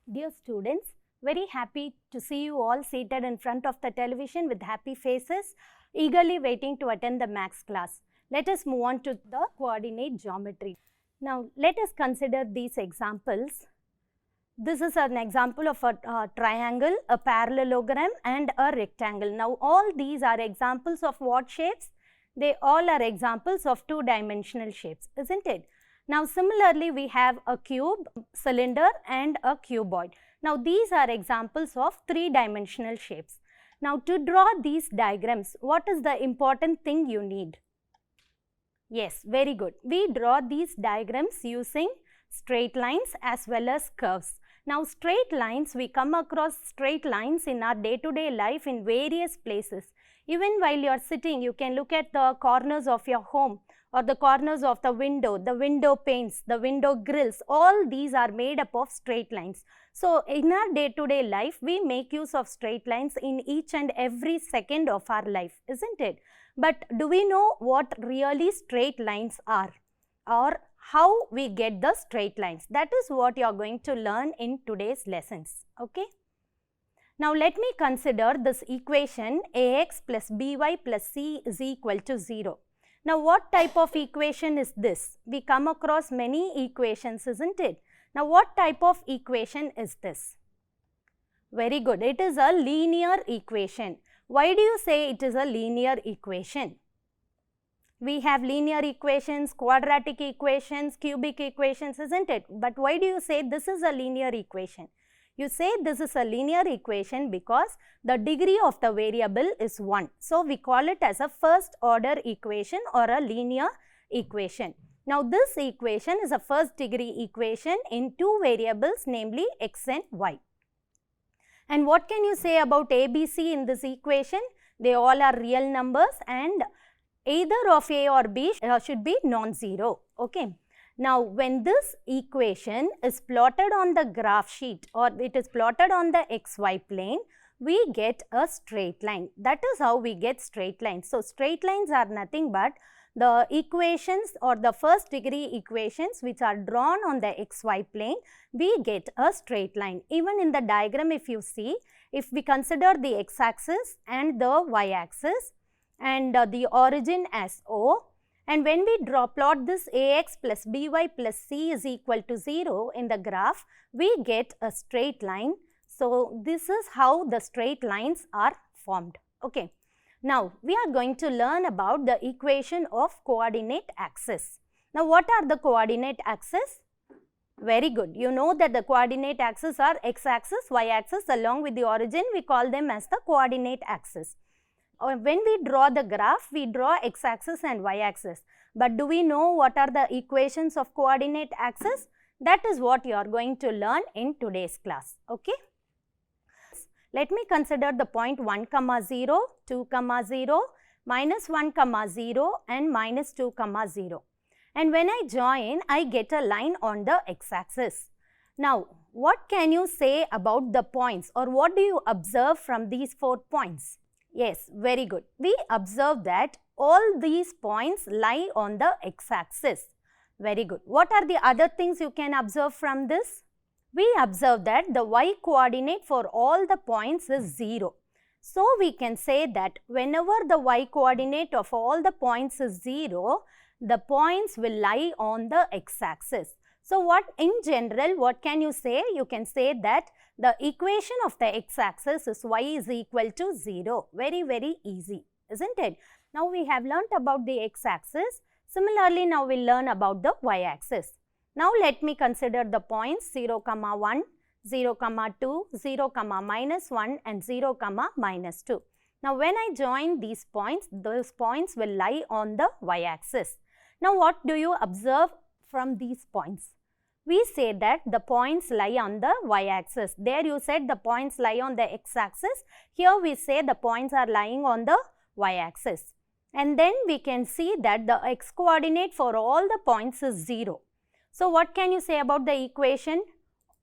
Dear students, very happy to see you all seated in front of the television with happy faces, eagerly waiting to attend the maths class. Let us move on to the coordinate geometry. Now, let us consider these examples. This is an example of a triangle, a parallelogram and a rectangle. Now, all these are examples of what shapes? They all are examples of two-dimensional shapes, isn't it? Now, similarly, we have a cube, cylinder and a cuboid. Now, these are examples of three-dimensional shapes. Now, to draw these diagrams, what is the important thing you need? Yes, very good. We draw these diagrams using straight lines as well as curves. Now, straight lines, we come across straight lines in our day-to-day life in various places. Even while you are sitting, you can look at the corners of your home or the corners of the window panes, the window grills. All these are made up of straight lines. So, in our day-to-day life, we make use of straight lines in each and every second of our life, isn't it? But do we know what really straight lines are, or how we get the straight lines? That is what you are going to learn in today's lessons. Okay. Now, let me consider this equation ax plus by plus c is equal to 0. Now, what type of equation is this? We come across many equations, isn't it? Now, what type of equation is this? Very good. It is a linear equation. Why do you say it is a linear equation? We have linear equations, quadratic equations, cubic equations, isn't it? But why do you say this is a linear equation? You say this is a linear equation because the degree of the variable is 1. So, we call it as a first order equation or a linear equation. Now, this equation is a first degree equation in two variables, namely x and y. And what can you say about ABC in this equation? They all are real numbers and either of A or B should be non-zero. Okay. Now, when this equation is plotted on the graph sheet or it is plotted on the xy plane, we get a straight line. That is how we get straight lines. So, straight lines are nothing but the equations or the first degree equations which are drawn on the xy plane, we get a straight line. Even in the diagram, if you see, if we consider the x-axis and the y-axis and the origin as O, and when we plot this ax plus by plus c is equal to 0 in the graph, we get a straight line. So, this is how the straight lines are formed. Okay. Now, we are going to learn about the equation of coordinate axis. Now, what are the coordinate axes? Very good. You know that the coordinate axes are x-axis, y-axis along with the origin. We call them as the coordinate axis. When we draw the graph, we draw x-axis and y-axis. But do we know what are the equations of coordinate axis? That is what you are going to learn in today's class. Okay. Let me consider the point 1, 0, 2, 0, minus 1, 0 and minus 2, 0. And when I join, I get a line on the x-axis. Now, what can you say about the points, or what do you observe from these 4 points? Yes, very good. We observe that all these points lie on the x-axis. Very good. What are the other things you can observe from this? We observe that the y coordinate for all the points is 0. So, we can say that whenever the y coordinate of all the points is 0, the points will lie on the x-axis. So, what in general, what can you say? You can say that the equation of the x-axis is y is equal to 0. Very, very easy, isn't it? Now, we have learnt about the x-axis. Similarly, now we will learn about the y-axis. Now, let me consider the points 0, 1, 0, 2, 0, minus 1 and 0, minus 2. Now, when I join these points, those points will lie on the y-axis. Now, what do you observe from these points? We say that the points lie on the y-axis. There you said the points lie on the x-axis. Here we say the points are lying on the y-axis. And then we can see that the x-coordinate for all the points is 0. So, what can you say about the equation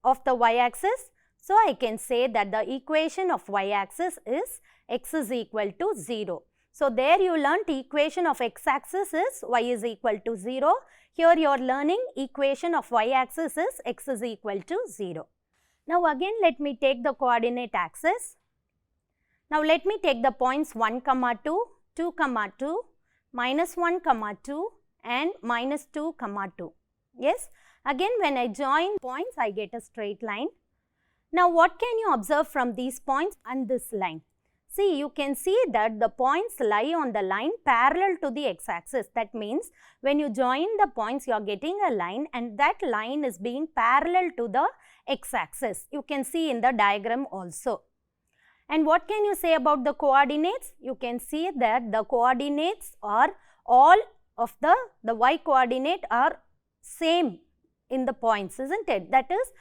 of the y-axis? So, I can say that the equation of y-axis is x is equal to 0. So, there you learnt equation of x-axis is y is equal to 0. Here you are learning equation of y-axis is x is equal to 0. Now again let me take the coordinate axis. Now let me take the points 1, 2, 2, 2, minus 1, 2 and minus 2, 2. Yes, again when I join points I get a straight line. Now what can you observe from these points and this line? See, you can see that the points lie on the line parallel to the x-axis. That means when you join the points, you are getting a line and that line is being parallel to the x-axis. You can see in the diagram also. And what can you say about the coordinates? You can see that the coordinates are all of the y coordinate are same in the points, isn't it? That is,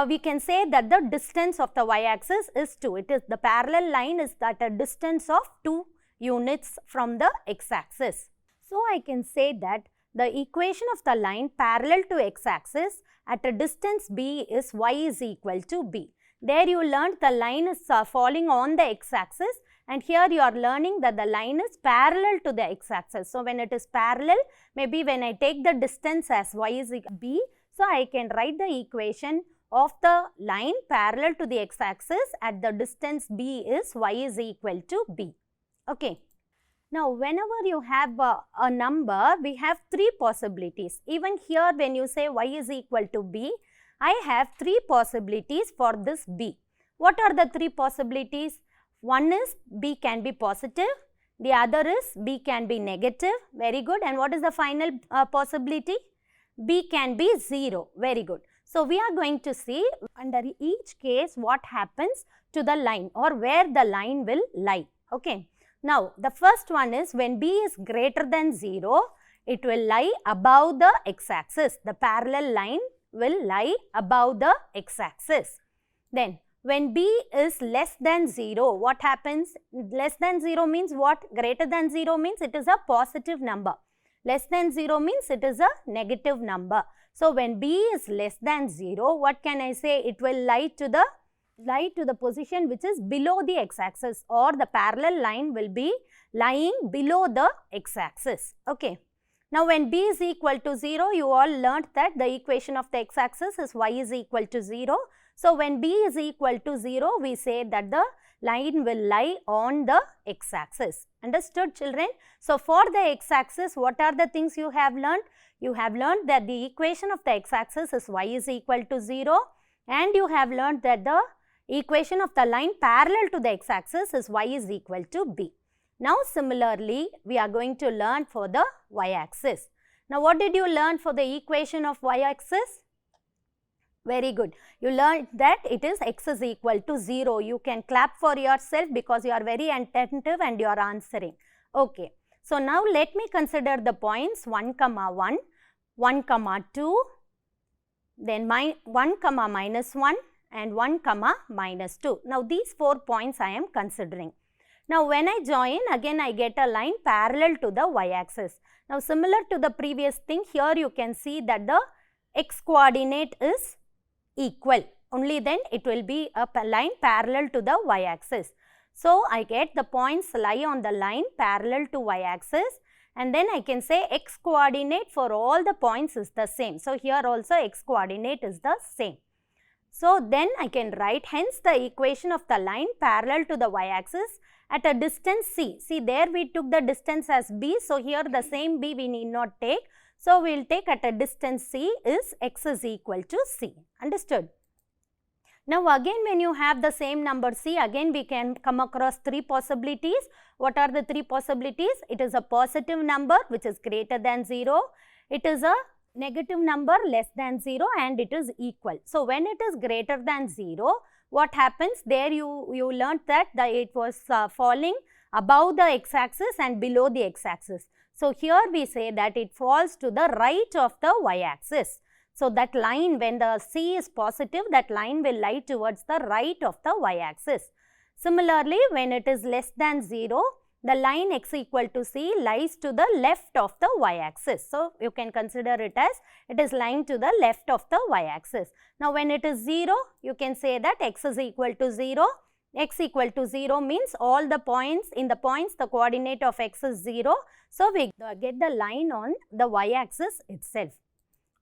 we can say that the distance of the y-axis is 2. It is the parallel line is at a distance of 2 units from the x-axis. So I can say that the equation of the line parallel to x-axis at a distance b is y is equal to b. There you learned the line is falling on the x-axis, and here you are learning that the line is parallel to the x-axis. So when it is parallel, maybe when I take the distance as y is equal to b, so I can write the equation of the line parallel to the x-axis at the distance b is y is equal to b. Okay. Now, whenever you have a number, we have 3 possibilities. Even here when you say y is equal to b, I have 3 possibilities for this b. What are the 3 possibilities? One is b can be positive, the other is b can be negative, very good. And what is the final possibility? B can be 0, very good. So we are going to see under each case what happens to the line or where the line will lie. Okay. Now the first one is when b is greater than 0, it will lie above the x-axis. The parallel line will lie above the x-axis. Then when b is less than 0, what happens? Less than 0 means what? Greater than 0 means it is a positive number. Less than 0 means it is a negative number. So when b is less than 0, what can I say? It will lie to the position which is below the x-axis, or the parallel line will be lying below the x-axis. Okay. Now when b is equal to 0, you all learnt that the equation of the x-axis is y is equal to 0. So when b is equal to 0, we say that the line will lie on the x-axis. Understood, children? So for the x-axis, what are the things you have learnt? You have learnt that the equation of the x-axis is y is equal to 0, and you have learnt that the equation of the line parallel to the x-axis is y is equal to b. Now similarly, we are going to learn for the y-axis. Now what did you learn for the equation of y-axis? Very good. You learned that it is x is equal to 0. You can clap for yourself because you are very attentive and you are answering. Okay. So now let me consider the points 1, 1, 1, 2, then 1, minus 1 and 1, minus 2. Now these 4 points I am considering. Now when I join, again I get a line parallel to the y-axis. Now similar to the previous thing, here you can see that the x coordinate is equal. Only then it will be a line parallel to the y-axis. So I get the points lie on the line parallel to y-axis, and then I can say x coordinate for all the points is the same. So here also x coordinate is the same. So then I can write, hence the equation of the line parallel to the y-axis at a distance c. See, there we took the distance as b, so here the same b we need not take. So we will take at a distance c is x is equal to c. Understood? Now again when you have the same number c, again we can come across 3 possibilities. What are the 3 possibilities? It is a positive number which is greater than 0. It is a negative number less than 0, and it is equal. So when it is greater than 0, what happens? There you learnt that it was falling above the x-axis and below the x-axis. So here we say that it falls to the right of the y-axis. So that line, when the c is positive, that line will lie towards the right of the y-axis. Similarly, when it is less than 0, the line x equal to c lies to the left of the y-axis. So you can consider it as it is lying to the left of the y-axis. Now when it is 0, you can say that x is equal to 0. X equal to 0 means all the points, in the points the coordinate of x is 0. So we get the line on the y-axis itself.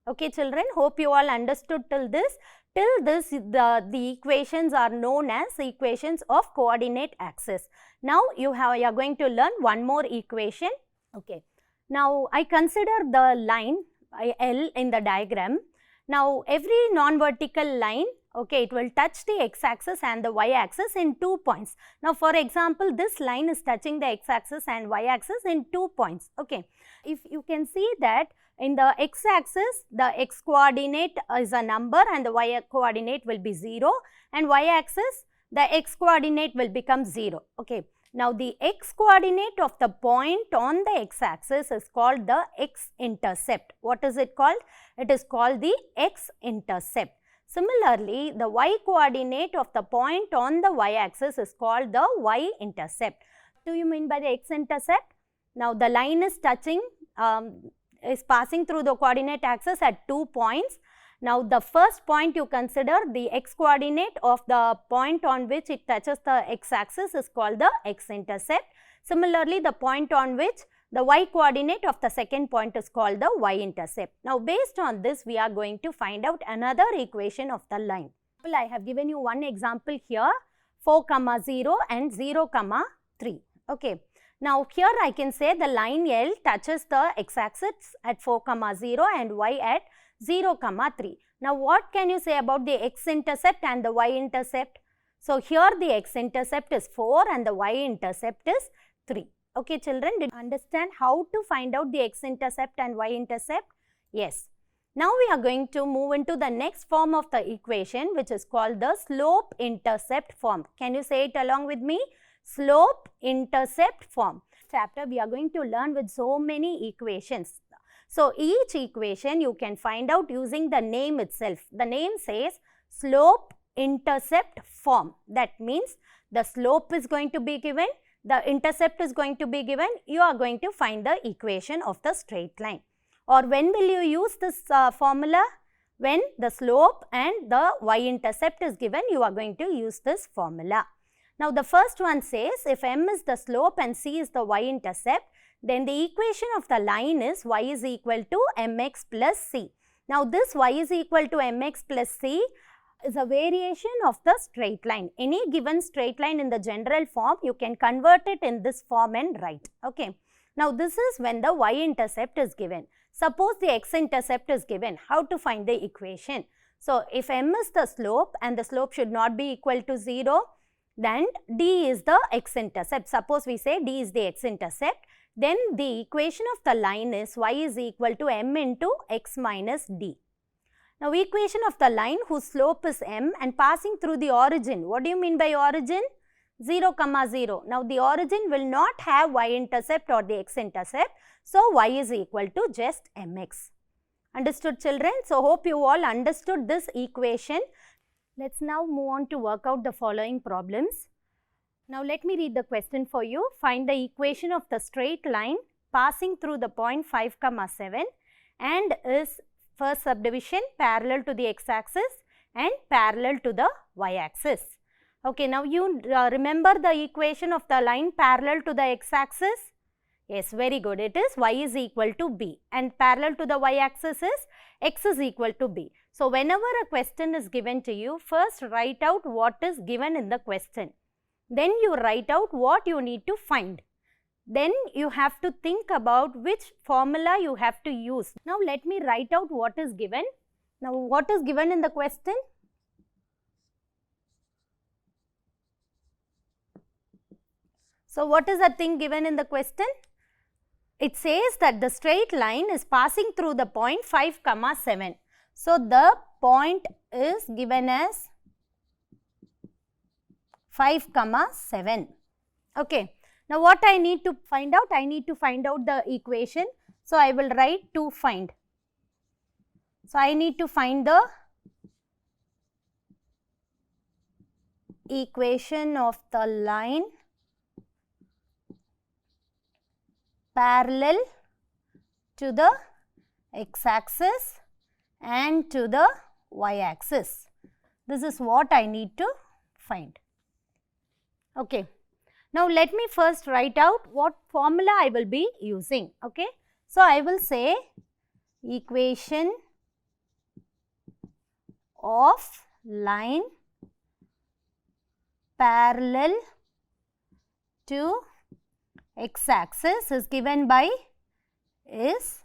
Okay children, hope you all understood till this. Till this, the equations are known as equations of coordinate axis. Now, you are going to learn one more equation. Okay. Now, I consider the line L in the diagram. Now, every non-vertical line, okay, it will touch the x-axis and the y-axis in 2 points. Now, for example, this line is touching the x-axis and y-axis in 2 points. Okay. If you can see that in the x-axis, the x-coordinate is a number and the y-coordinate will be 0, and y-axis, the x-coordinate will become 0. Okay. Now, the x-coordinate of the point on the x-axis is called the x-intercept. What is it called? It is called the x-intercept. Similarly, the y-coordinate of the point on the y-axis is called the y-intercept. What do you mean by the x-intercept? Now, the line is touching, is passing through the coordinate axis at 2 points. Now, the first point you consider, the x-coordinate of the point on which it touches the x-axis is called the x-intercept. Similarly, the point on which the y-coordinate of the second point is called the y-intercept. Now, based on this, we are going to find out another equation of the line. I have given you one example here, 4, 0 and 0, 3. Okay. Now, here I can say the line L touches the x-axis at 4, 0 and y at 0, 3. Now, what can you say about the x-intercept and the y-intercept? So, here the x-intercept is 4 and the y-intercept is 3. Okay, children, did you understand how to find out the x-intercept and y-intercept? Yes. Now, we are going to move into the next form of the equation, which is called the slope-intercept form. Can you say it along with me? Slope-intercept form. Chapter, we are going to learn with so many equations. So, each equation you can find out using the name itself. The name says slope-intercept form. That means the slope is going to be given, the intercept is going to be given, you are going to find the equation of the straight line. Or when will you use this formula? When the slope and the y-intercept is given, you are going to use this formula. Now, the first one says if m is the slope and c is the y-intercept, then the equation of the line is y is equal to mx plus c. Now, this y is equal to mx plus c is a variation of the straight line. Any given straight line in the general form, you can convert it in this form and write. Okay. Now, this is when the y-intercept is given. Suppose the x-intercept is given. How to find the equation? So, if m is the slope and the slope should not be equal to 0, then d is the x-intercept. Suppose we say d is the x-intercept. Then the equation of the line is y is equal to m into x minus d. Now, equation of the line whose slope is m and passing through the origin. What do you mean by origin? 0, 0. Now, the origin will not have y-intercept or the x-intercept. So, y is equal to just mx. Understood, children? So, hope you all understood this equation. Let's now move on to work out the following problems. Now, let me read the question for you. Find the equation of the straight line passing through the point 5, 7 and is first subdivision parallel to the x-axis and parallel to the y-axis. Okay, now you remember the equation of the line parallel to the x-axis? Yes, very good. It is y is equal to b and parallel to the y-axis is x is equal to b. So, whenever a question is given to you, first write out what is given in the question. Then you write out what you need to find. Then you have to think about which formula you have to use. Now, let me write out what is given. Now, what is given in the question? So, what is the thing given in the question? It says that the straight line is passing through the point 5, 7. So, the point is given as 5, 7. Okay. Now, what I need to find out? I need to find out the equation. So, I will write to find. So, I need to find the equation of the line parallel to the x-axis and to the y-axis. This is what I need to find. Okay. Now, let me first write out what formula I will be using. Okay. So, I will say equation of line parallel to x-axis is given by is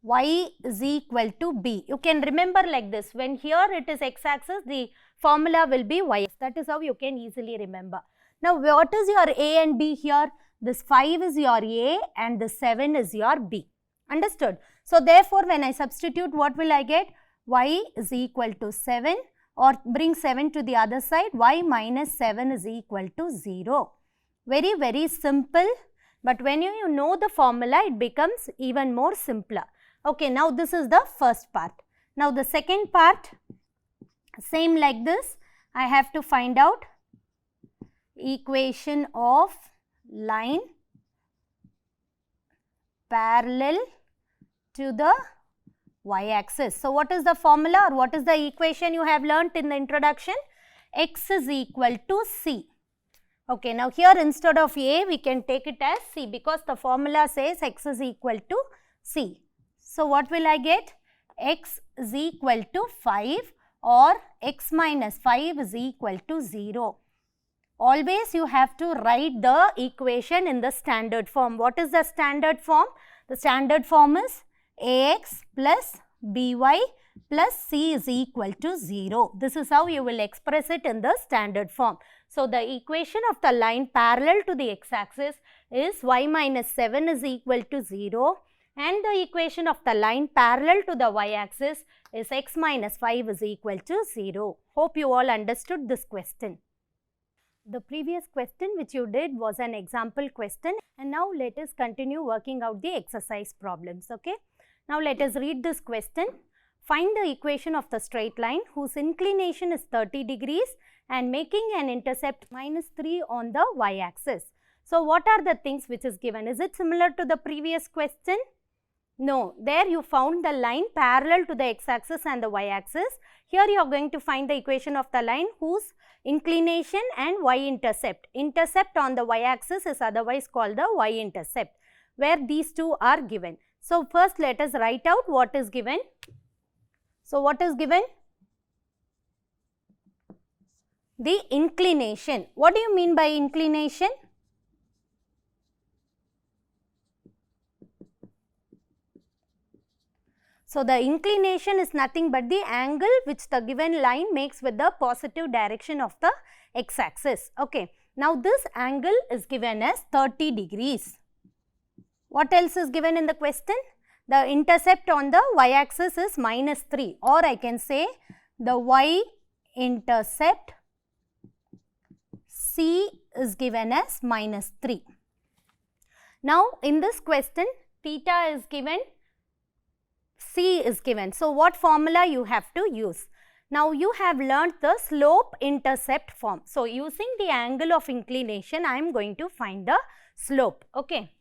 y is equal to b. You can remember like this, when here it is x-axis, the formula will be y. That is how you can easily remember. Now, what is your a and b here? This 5 is your a and this 7 is your b. Understood? So, therefore, when I substitute, what will I get? Y is equal to 7, or bring 7 to the other side, y minus 7 is equal to 0. Very, very simple, but when you know the formula, it becomes even more simpler. Okay, now this is the first part. Now, the second part, same like this, I have to find out equation of line parallel to the y-axis. So, what is the formula or what is the equation you have learnt in the introduction? X is equal to c. Okay, now here instead of a, we can take it as c because the formula says x is equal to c. So, what will I get? X is equal to 5 or x minus 5 is equal to 0. Always you have to write the equation in the standard form. What is the standard form? The standard form is ax plus by plus c is equal to 0. This is how you will express it in the standard form. So, the equation of the line parallel to the x-axis is y minus 7 is equal to 0 and the equation of the line parallel to the y-axis is x minus 5 is equal to 0. Hope you all understood this question. The previous question which you did was an example question, and now let us continue working out the exercise problems. Okay. Now, let us read this question. Find the equation of the straight line whose inclination is 30 degrees and making an intercept minus 3 on the y-axis. So, what are the things which is given? Is it similar to the previous question? No, there you found the line parallel to the x-axis and the y-axis. Here you are going to find the equation of the line whose inclination and y-intercept. Intercept on the y-axis is otherwise called the y-intercept, where these two are given. So, first let us write out what is given. So, what is given? The inclination. What do you mean by inclination? So, the inclination is nothing but the angle which the given line makes with the positive direction of the x-axis. Okay. Now, this angle is given as 30 degrees. What else is given in the question? The intercept on the y-axis is minus 3, or I can say the y-intercept C is given as minus 3. Now, in this question, theta is given, C is given. So, what formula you have to use? Now, you have learnt the slope intercept form. So, using the angle of inclination, I am going to find the slope. Okay.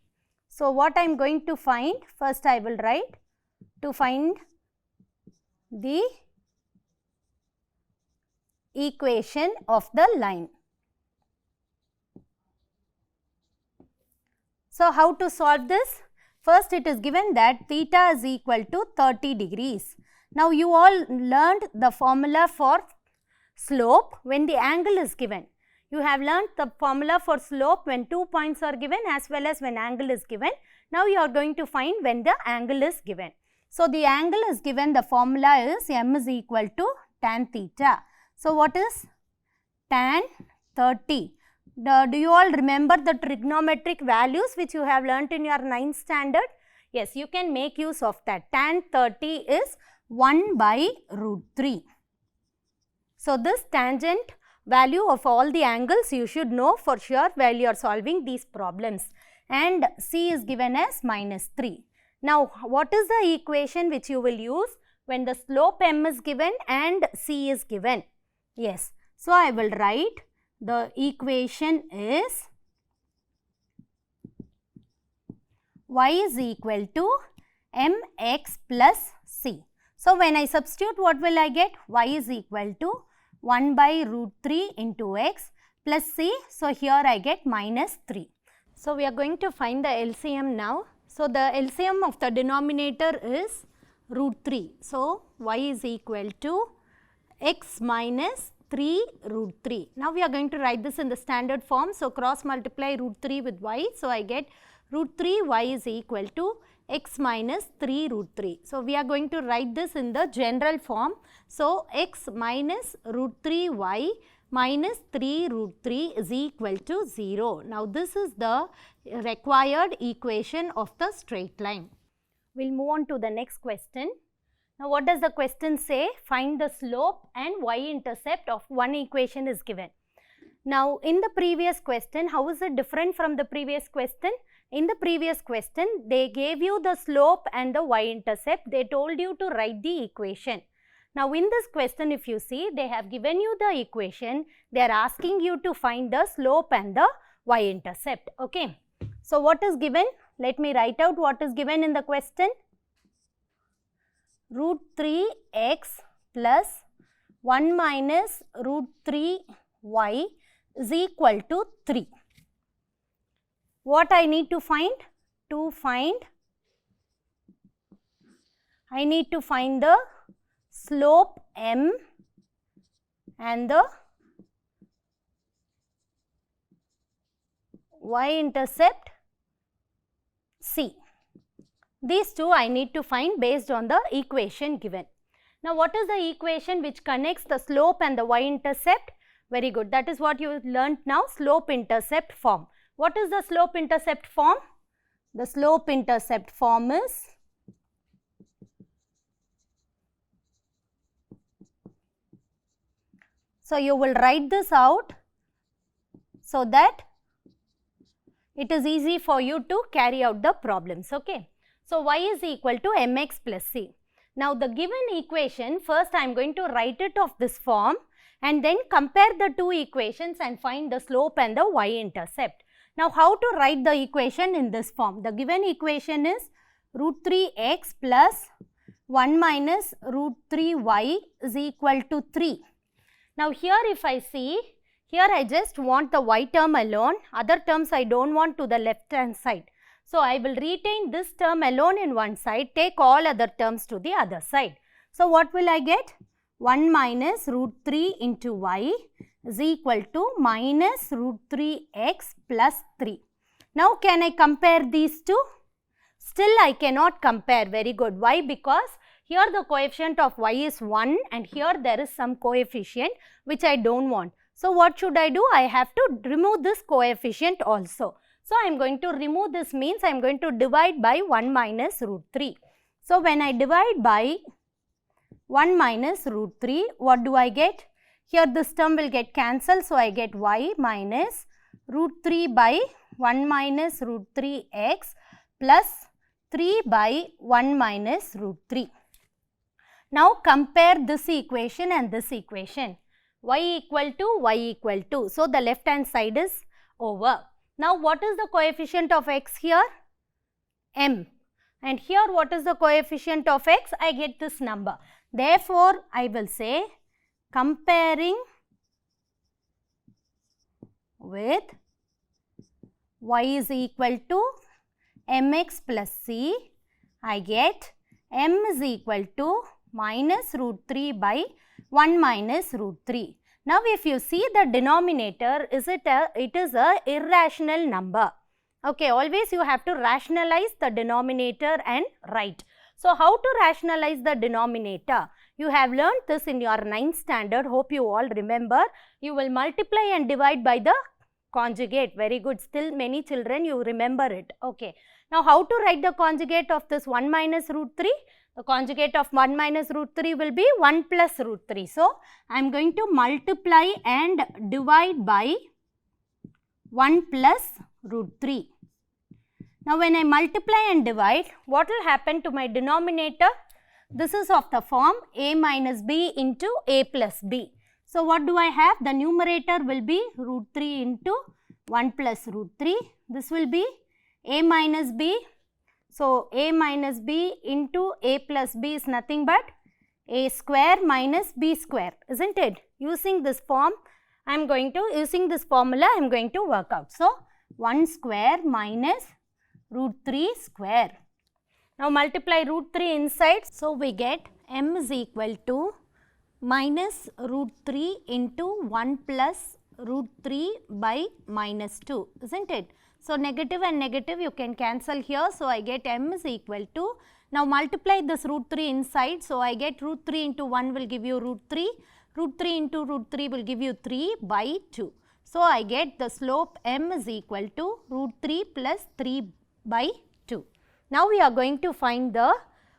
So, what I am going to find? First, I will write to find the equation of the line. So, how to solve this? First, it is given that theta is equal to 30 degrees. Now, you all learned the formula for slope when the angle is given. You have learnt the formula for slope when 2 points are given as well as when angle is given. Now, you are going to find when the angle is given. So, the angle is given, the formula is m is equal to tan theta. So, what is tan 30? Do you all remember the trigonometric values which you have learnt in your 9th standard? Yes, you can make use of that. Tan 30 is 1 by root 3. So, this tangent value of all the angles you should know for sure while you are solving these problems, and C is given as minus 3. Now, what is the equation which you will use when the slope m is given and C is given? Yes. So, I will write the equation is y is equal to mx plus c. So, when I substitute, what will I get? Y is equal to 1 by root 3 into x plus c. So, here I get minus 3. So, we are going to find the LCM now. So, the LCM of the denominator is root 3. So, y is equal to x minus 3 root 3. Now, we are going to write this in the standard form. So, cross multiply root 3 with y. So, I get root 3 y is equal to x minus 3 root 3. So, we are going to write this in the general form. So, x minus root 3 y minus 3 root 3 is equal to 0. Now, this is the required equation of the straight line. We will move on to the next question. Now, what does the question say? Find the slope and y-intercept of one equation is given. Now, in the previous question, how is it different from the previous question? In the previous question, they gave you the slope and the y-intercept. They told you to write the equation. Now, in this question, if you see, they have given you the equation. They are asking you to find the slope and the y-intercept. Okay. So, what is given? Let me write out what is given in the question. Root 3x plus 1 minus root 3y is equal to 3. What I need to find? I need to find the slope m and the y-intercept c. These two I need to find based on the equation given. Now, what is the equation which connects the slope and the y-intercept? Very good. That is what you learnt now, slope-intercept form. What is the slope-intercept form? The slope-intercept form is so you will write this out so that it is easy for you to carry out the problems. Okay. So, y is equal to mx plus c. Now, the given equation, first I am going to write it of this form and then compare the two equations and find the slope and the y-intercept. Now, how to write the equation in this form? The given equation is root 3x plus 1 minus root 3y is equal to 3. Now, here if I see, here I just want the y term alone, other terms I don't want to the left hand side. So, I will retain this term alone in one side, take all other terms to the other side. So, what will I get? 1 minus root 3 into y is equal to minus root 3x plus 3. Now, can I compare these two? Still I cannot compare. Very good. Why? Because here the coefficient of y is 1 and here there is some coefficient which I don't want. So, what should I do? I have to remove this coefficient also. So, I am going to remove this, means I am going to divide by 1 minus root 3. So, when I divide by 1 minus root 3, what do I get? Here this term will get cancelled. So, I get y minus root 3 by 1 minus root 3x plus 3 by 1 minus root 3. Now, compare this equation and this equation. Y equal to y equal to. So, the left hand side is over. Now, what is the coefficient of x here? M. And here what is the coefficient of x? I get this number. Therefore, I will say comparing with y is equal to mx plus c, I get m is equal to minus root 3 by 1 minus root 3. Now, if you see the denominator, it is a irrational number. Okay, always you have to rationalize the denominator and write. So, how to rationalize the denominator? You have learnt this in your 9th standard. Hope you all remember. You will multiply and divide by the conjugate. Very good. Still many children you remember it. Okay. Now, how to write the conjugate of this 1 minus root 3? The conjugate of 1 minus root 3 will be 1 plus root 3. So, I am going to multiply and divide by 1 plus root 3. Now, when I multiply and divide, what will happen to my denominator? This is of the form a minus b into a plus b. So, what do I have? The numerator will be root 3 into 1 plus root 3. This will be a minus b. So, a minus b into a plus b is nothing but a square minus b square, isn't it? Using this form, using this formula, I am going to work out. So, 1 square minus root 3 square. Now multiply root 3 inside. So we get m is equal to minus root 3 into 1 plus root 3 by minus 2, isn't it? So negative and negative you can cancel here. So I get m is equal to, now multiply this root 3 inside. So I get root 3 into 1 will give you root 3. Root 3 into root 3 will give you 3 by 2. So I get the slope m is equal to root 3 plus 3 by 2. Now we are going to find the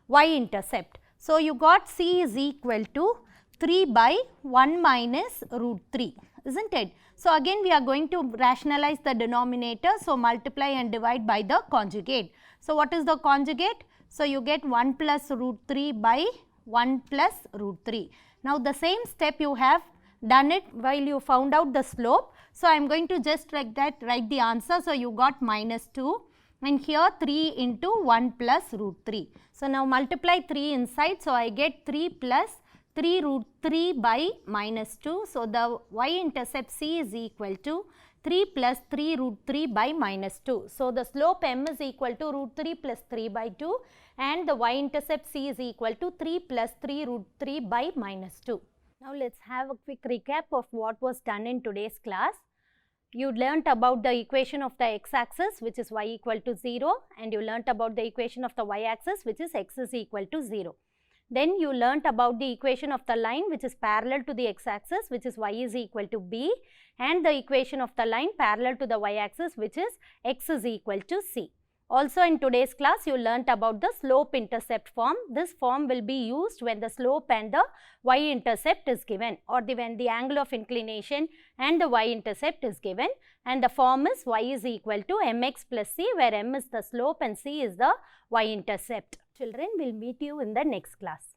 y-intercept. So you got c is equal to 3 by 1 minus root 3, isn't it? So again we are going to rationalize the denominator. So multiply and divide by the conjugate. So what is the conjugate? So you get 1 plus root 3 by 1 plus root 3. Now the same step you have done it while you found out the slope. So I am going to just like that write the answer. So you got minus 2 and here 3 into 1 plus root 3. So now multiply 3 inside. So I get 3 plus 3 root 3 by minus 2. So the y-intercept c is equal to 3 plus 3 root 3 by minus 2. So the slope m is equal to root 3 plus 3 by 2 and the y-intercept c is equal to 3 plus 3 root 3 by minus 2. Now let's have a quick recap of what was done in today's class. You learnt about the equation of the x-axis, which is y equal to 0, and you learnt about the equation of the y-axis, which is x is equal to 0. Then you learnt about the equation of the line which is parallel to the x-axis, which is y is equal to b, and the equation of the line parallel to the y-axis, which is x is equal to c. Also in today's class you learnt about the slope-intercept form. This form will be used when the slope and the y-intercept is given, or when the angle of inclination and the y-intercept is given, and the form is y is equal to mx plus c, where m is the slope and c is the y-intercept. Children, will meet you in the next class.